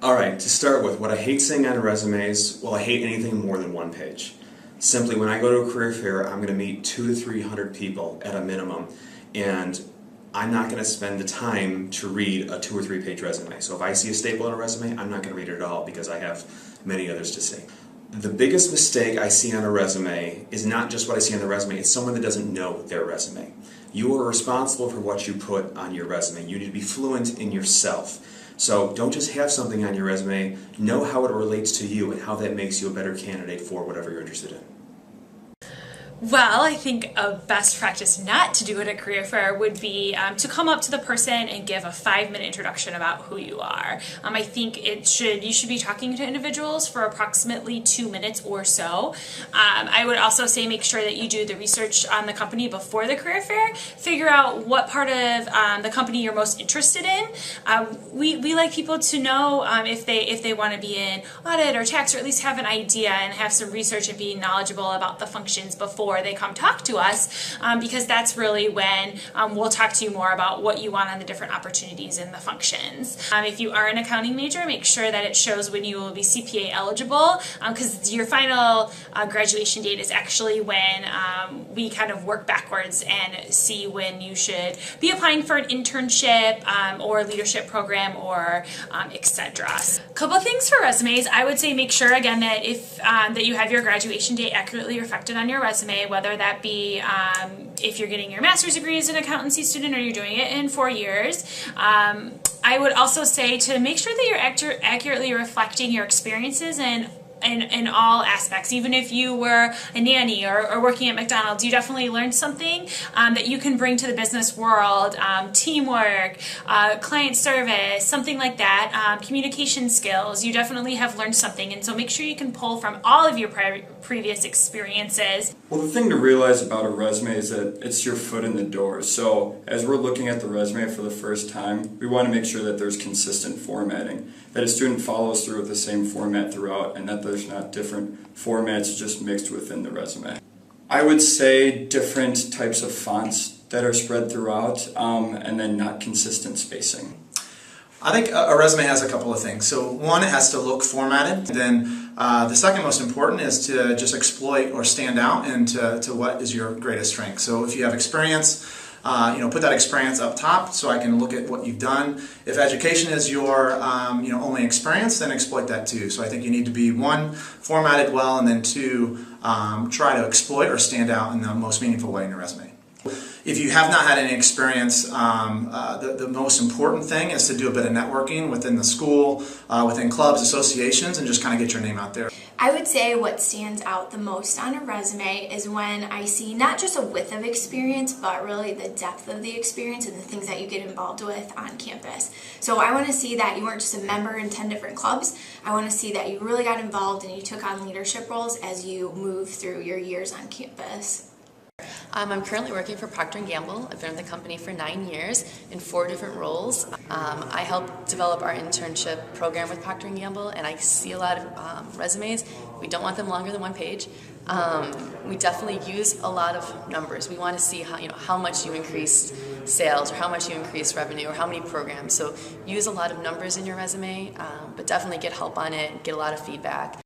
All right, to start with, what I hate seeing on resumes, well, I hate anything more than one page. Simply, when I go to a career fair, I'm going to meet 200 to 300 people at a minimum, and I'm not going to spend the time to read a 2 or 3 page resume. So if I see a staple in a resume, I'm not going to read it at all because I have many others to see. The biggest mistake I see on a resume is not just what I see on the resume, it's someone that doesn't know their resume. You are responsible for what you put on your resume. You need to be fluent in yourself. So don't just have something on your resume, know how it relates to you and how that makes you a better candidate for whatever you're interested in. Well, I think a best practice not to do at a career fair would be to come up to the person and give a 5-minute introduction about who you are. I think you should be talking to individuals for approximately 2 minutes or so. I would also say make sure that you do the research on the company before the career fair. Figure out what part of the company you're most interested in. We like people to know if they want to be in audit or tax, or at least have an idea and have some research and be knowledgeable about the functions before they come talk to us, because that's really when we'll talk to you more about what you want on the different opportunities and the functions. If you are an accounting major, make sure that it shows when you will be CPA eligible, because your final graduation date is actually when we kind of work backwards and see when you should be applying for an internship or leadership program or etc. A couple things for resumes. I would say make sure again that that you have your graduation date accurately reflected on your resume, whether that be if you're getting your master's degree as an accountancy student or you're doing it in 4 years. I would also say to make sure that you're accurately reflecting your experiences in all aspects. Even if you were a nanny or working at McDonald's, you definitely learned something that you can bring to the business world. Teamwork, client service, something like that. Communication skills, you definitely have learned something, and so make sure you can pull from all of your previous experiences. Well, the thing to realize about a resume is that it's your foot in the door. So as we're looking at the resume for the first time, we want to make sure that there's consistent formatting, that a student follows through with the same format throughout, and that there's not different formats just mixed within the resume. I would say different types of fonts that are spread throughout, and then not consistent spacing. I think a resume has a couple of things. So one, it has to look formatted. Then the second most important is to just exploit or stand out into to what is your greatest strength. So if you have experience, put that experience up top so I can look at what you've done. If education is your only experience, then exploit that too. So I think you need to be, one, formatted well, and then two, try to exploit or stand out in the most meaningful way in your resume. If you have not had any experience, the most important thing is to do a bit of networking within the school, within clubs, associations, and just kind of get your name out there. I would say what stands out the most on a resume is when I see not just a width of experience, but really the depth of the experience and the things that you get involved with on campus. So I want to see that you weren't just a member in 10 different clubs. I want to see that you really got involved and you took on leadership roles as you move through your years on campus. I'm currently working for Procter & Gamble. I've been with the company for 9 years in 4 different roles. I help develop our internship program with Procter & Gamble, and I see a lot of resumes. We don't want them longer than 1 page. We definitely use a lot of numbers. We want to see how much you increased sales, or how much you increased revenue, or how many programs. So use a lot of numbers in your resume, but definitely get help on it, get a lot of feedback.